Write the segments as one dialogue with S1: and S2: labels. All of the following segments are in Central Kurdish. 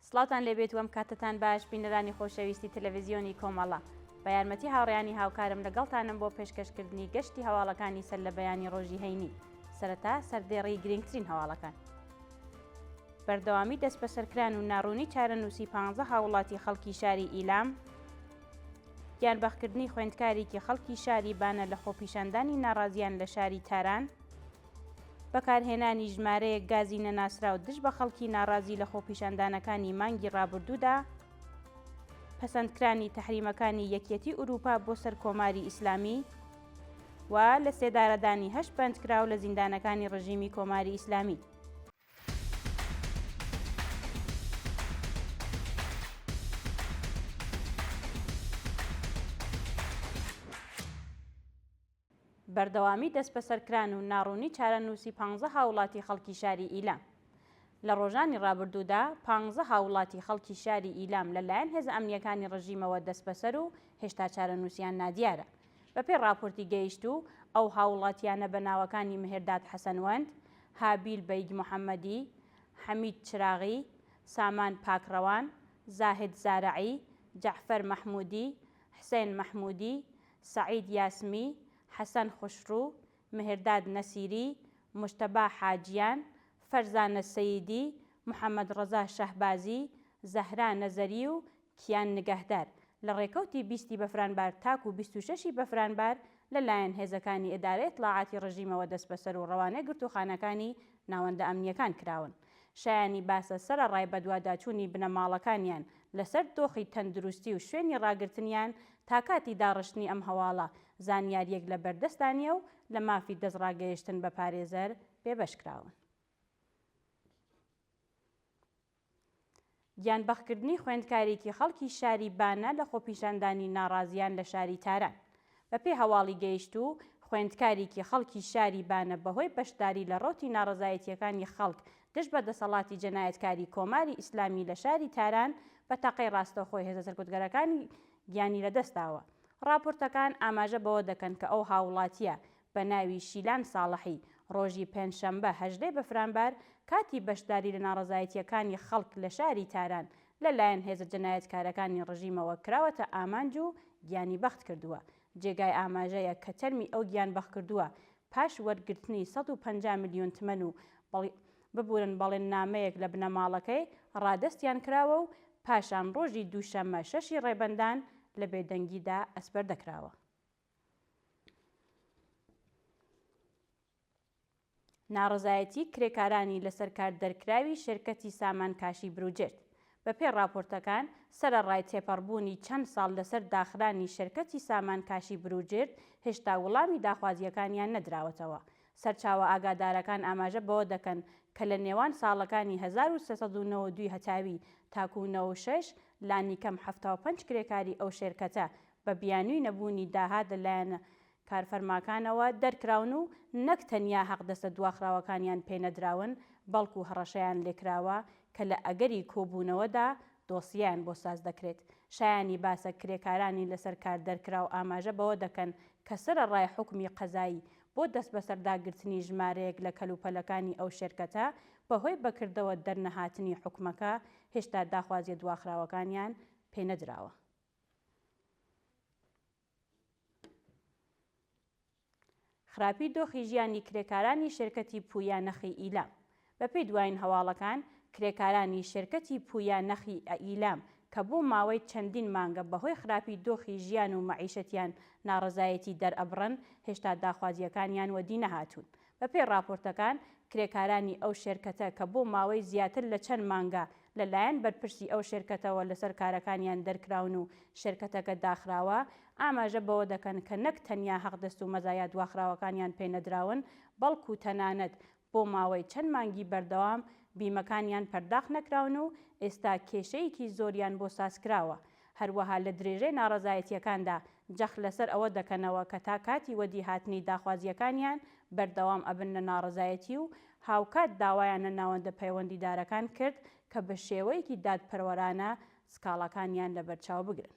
S1: سڵاتان لێبێت وەم کاتتان باش بینەرانی خۆشەویستی تەلەڤیزیۆنی کۆمەڵە بە یارمەتی هاوڕێیانی هاوکارم لەگەڵتانم بۆ پێشکەشکردنی گەشتی هەواڵەکانی سەر لە بەیانی ڕۆژی هەینی سەرەتا سەردێڕی گرنگترین هەواڵەکان. بەردەوامی دەست بەسەرکران و ناڕوونی چارەنووسی 15 هاوڵاتی خەڵکی شاری ئیلام، گیانبەخکردنی خوێندکارێکی خەڵکی شاری بانە لە خۆپیشاندانی ناڕازیان لە شاری تاران، بەکارهێنانی ژمارەیەک گازی نەناسراو دژ بە خەڵکی ناڕازی لە خۆپیشاندانەکانی مانگی ڕابردوودا، پەسەندکرانی تەحریمەکانی یەکێتی ئوروپا بۆ سەر کۆماری ئیسلامی و لە سێدارەدانی 8 بەندکراو لە زیندانەکانی ڕژیمی کۆماری ئیسلامی. بەردەوامی دەست بەسەرکران و ناڕوونی چارەنووسی 15 هاوڵاتی خەڵکی شاری ئیلام. لە ڕۆژانی ڕابردوودا 15 هاوڵاتی خەڵکی شاری ئیلام لەلایەن هێزە ئەمنیەکانی ڕژیمەوە دەست بەسەر و هێشتا چارەنووسیان نادیارە. بەپێی راپۆرتی گەیشتوو ئەو هاوڵاتیانە بە ناوەکانی مهێرداد حەسەنوەند، هابیل بەیگ محەممەدی، حەمید چراغی، سامان پاکڕەوان، زاهد زارعی، جەعفەر مەحموودی، حسێن مەحموودی، سەعید یاسمی، حەسەن خوشڕوو، مهێرداد نەسیری، مجتەبا حاجیان، فەرزانە سەیدی، محەممەد ڕەزا شەهبازی، زەهرا نەزەری و کیان نگەهدار لە ڕێکەوتی 20 بەفرانبار تاکو 26 بەفرانبار لەلایەن هێزەکانی ئیدارەی ئیطلاعاتی ڕژیمەوە دەست بەسەر و ڕەوانەی گرتوخانەکانی ناوەندە ئەمنیەکان کراون. شایانی باسە سەرەڕای بە دواداچوونی بنەماڵەکانیان لەسەر دۆخی تەندروستی و شوێنی ڕاگرتنیان تا کاتی داڕشتنی ئەم هەواڵە زانیاریەک لە بەردەستانیە و لە مافی دەستڕاگەیشتن بە پارێزەر بێبەشکراون. گیانبەخکردنی خوێندکارێکی خەڵکی شاری بانە لە خۆپیشاندانی ناڕازیان لە شاری تاران. بەپێی هەواڵی گەیشتوو خوێندکارێکی خەڵکی شاری بانە بەهۆی بەشداری لە ڕۆتی ناڕەزایەتیەکانی خەڵک دژ بە دەسەڵاتی جەنایەتکاری کۆماری ئیسلامی لە شاری تاران بە تەقەی ڕاستەوخۆی هێزە سەرکوتگەرەکانی گیانی لەدەستاوە. راپۆرتەکان ئاماژە بەوە دەکەن کە ئەو هاوڵاتیە بە ناوی شیلان ساڵحی ڕۆژی پێنجشەمبە 18 بەفرانبار کاتی بەشداری لە ناڕەزایەتیەکانی خەڵک لە شاری تاران لەلایەن هێزە جەنایەتکارەکانی ڕژیمەوە کراوەتە ئامانج و گیانی بەخت کردووە. جێگای ئاماژەیە کە تەرمی ئەو گیان بەخت کردووە پاش وەرگرتنی 150 ملیۆن تمەن و ببورن بەڵێننامەیەک لە بنەماڵەکەی ڕادەستیان کراوە و پاشان ڕۆژی دووشەممە 6 ڕێبەندان لە بێدەنگیدا ئەسپەردەکراوە. ناڕەزایەتی کرێکارانی لەسەر کار دەرکراوی شێرکەتی سامان کاشی بروجێرد. بەپێی راپۆرتەکان سەرەڕای تێپەڕبوونی چەند ساڵ لەسەر داخرانی شێرکەتی سامان کاشی بروجێرد هێشتا وەڵامی داخوازیەکانیان نەدراوەتەوە. سەرچاوە ئاگادارەکان ئاماژە بەوە دەکەن کە لە نێوان ساڵەکانی 1392 هەتاوی تاکو 96 لانی کەم 75 کرێکاری ئەو شێرکەتە بە بیانووی نەبوونی داهات لەلایەنە کارفەرماکانەوە دەرکراون و نەک تەنیا حەقدەسە دواخراوەکانیان پێنەدراون بەڵکو هەڕەشەیان لێکراوە کە لە ئەگەری کۆبوونەوەدا دۆسییان بۆ ساز دەکرێت. شایانی باسە کرێکارانی لەسەر کار دەرکراو ئاماژە بەوە دەکەن کە سەرەڕای حوکمی قەزایی بۆ دەست بەسەرداگرتنی ژمارەیەک لە کەلوپەلەکانی ئەو شێرکەتە بەهۆی بەکردەوە دەرنەهاتنی حوکمەکە هێشتا داخوازیە دواخراوەکانیان پێنەدراوە. خراپی دۆخی ژیانی کرێکارانی شێرکەتی پویا نەخی ئیلام. بەپێی دوایین هەواڵەکان کرێکارانی شێرکەتی پویا نەخی ئیلام کە بۆ ماوەی چەندین مانگە بەهۆی خراپی دۆخی ژیان و مەعیشەتیان ناڕەزایەتی دەرئەبڕن هێشتا داخوازیەکانیان وەدی نەهاتوون. بەپێی راپۆرتەکان کرێکارانی ئەو شێرکەتە کە بۆ ماوەی زیاتر لە چەند مانگە لەلایەن بەرپرسی ئەو شێرکەتەوە لەسەر کارەکانیان دەرکراون و شێرکەتەکە داخراوە ئاماژە بەوە دەکەن کە نەک تەنیا حەقدەست و مەزایە دواخراوەکانیان پێنەدراون بەڵکو تەنانەت بۆ ماوەی چەند مانگی بەردەوام بیمەکانیان پەرداخ نەکراون و ئێستا کێشەیەکی زۆریان بۆ سازکراوە. هەروەها لە درێژەی ناڕەزایەتیەکاندا جەخ لەسەر ئەوە دەکەنەوە کە تا کاتی وەدی هاتنی داخوازیەکانیان بەردەوام ئەبن لە ناڕەزایەتی و هاوکات داوایانە ناوەندە پەیوەندیدارەکان کرد کە بە شێوەیەکی دادپەروەرانە سکاڵەکانیان لەبەرچاو بگرن.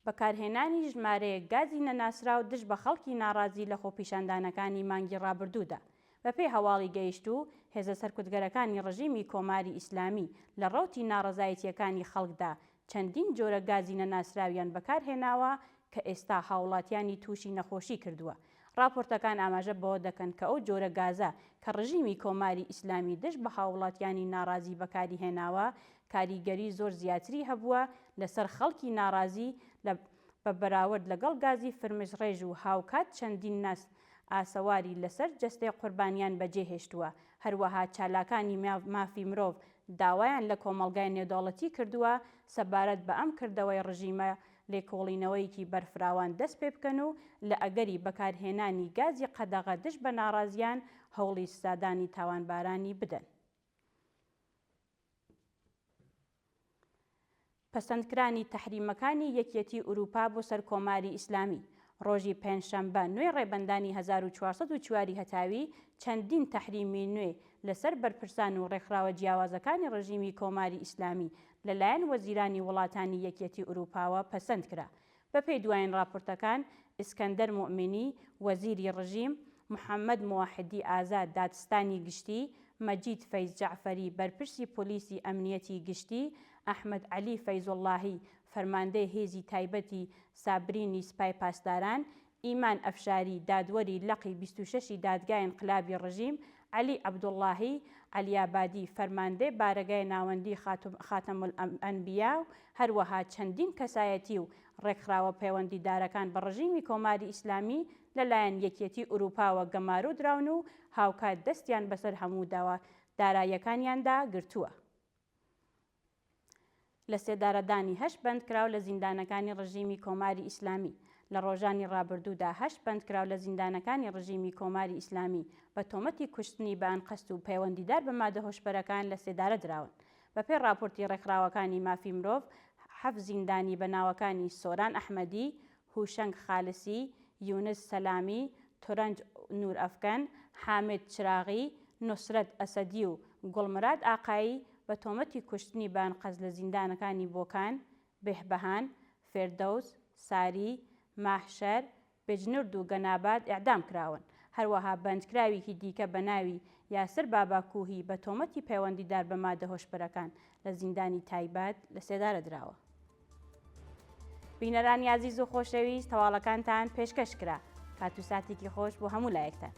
S1: بەکارهێنانی ژمارەیەک گازی نەناسراو دژ بە خەڵکی ناڕازی لە خۆپیشاندانەکانی مانگی ڕابردوودا. بەپێی هەواڵی گەیشت و هێزە سەرکوتگەرەکانی ڕژیمی کۆماری ئیسلامی لە ڕەوتی ناڕەزایەتیەکانی خەڵکدا چەندین جۆرە گازی نەناسراویان بەکارهێناوە کە ئێستا هاوڵاتیانی تووشی نەخۆشی کردووە. راپۆرتەکان ئاماژە بەوە دەکەن کە ئەو جۆرە گازە کە ڕژیمی کۆماری ئیسلامی دژ بە هاوڵاتیانی ناڕازی بەکاری هێناوە کاریگەری زۆر زیاتری هەبووە لەسەر خەڵکی ناڕازی بە بەراورد لەگەڵ گازی فرمێسڕێژ و هاوکات چەندین ناس ئاسەواری لەسەر جەستەی قوربانیان بەجێهێشتووە. هەروەها چالاکانی مافی مرۆڤ داوایان لە کۆمەڵگای نێودەوڵەتی کردووە سەبارەت بە ئەم کردەوەی ڕژیمە لێکۆڵینەوەیەکی بەرفراوان دەست پێ بکەن و لە ئەگەری بەکارهێنانی گازی قەدەغە دژ بە ناڕازیان هەوڵی سزادانی تاوانبارانی بدەن. پەسەندکرانی تەحریمەکانی یەکێتی ئوروپا بۆ سەر کۆماری ئیسلامی. ڕۆژی پێنجشەمبە نوێی ڕێبەندانی 1404 هەتاوی چەندین تەحریمی نوێ لەسەر بەرپرسان و ڕێکخراوە جیاوازەکانی ڕژیمی کۆماری ئیسلامی لەلایەن وەزیرانی وڵاتانی یەکێتی ئوروپاوە پەسەند کرا. بەپێی دوایین راپۆرتەکان ئیسکەندەر موئمینی وەزیری ڕژیم، محەممەد موحیدی ئازاد دادستانی گشتی، مەجید فەیز جەعفەری بەرپرسی پۆلیسی ئەمنیەتی گشتی، ئەحمەد عەلی فەیزوڵڵاهی فەرماندەی هێزی تایبەتی سابرینی سپای پاسداران، ئیمان ئەفشاری دادوەری لەقی 26 دادگای ئینقلابی ڕژیم، عەلی عەبدوڵڵاهی عەلیابادی فەرماندەی بارگای ناوەندی خاتەمولئەنبیا و هەروەها چەندین کەسایەتی و ڕێکخراوە پەیوەندیدارەکان بە ڕژیمی کۆماری ئیسلامی لەلایەن یەکێتی ئوروپاوە گەمارۆ دراون و هاوکات دەستیان بەسەر هەموو داراییەکانیاندا گرتووە. لە سێدارەدانی 8 بەندکراو لە زیندانەکانی ڕژیمی کۆماری ئیسلامی. لە ڕۆژانی ڕابردوودا 8 بەندکراو لە زیندانەکانی ڕژیمی کۆماری ئیسلامی بە تۆمەتی کوشتنی بە ئەنقەست و پەیوەندیدار بە مادە هۆشبەرەکان لە سێدارە دراون. بەپێی راپۆرتی ڕێکخراوەکانی مافی مرۆڤ 7 زیندانی بەناوەکانی سۆران ئەحمەدی، هوشەنگ خالسی، یونس سەلامی، تورەنج نورئەفکەن، حامد چراغی، نوسرەت ئەسەدی و گوڵمراد ئاقایی بە تۆمەتی کوشتنی بە ئەنقەست لە زیندانەکانی بۆکان، بێهبەهان، فێردەوس، ساری، ماحشەر، بێجنورد و گەناباد ئیعدام کراون. هەروەها بەندکراوێکی دیکە بە ناوی یاسر باباکوهی بە تۆمەتی پەیوەندیدار بە مادە هۆشبەرەکان لە زیندانی تایبەت لە سێدارە دراوە. بینەرانی عەزیز و خۆشەویست، هەواڵەکانتان پێشکەش کرا. کات و ساتێکی خۆش بۆ هەموو لایەکتان.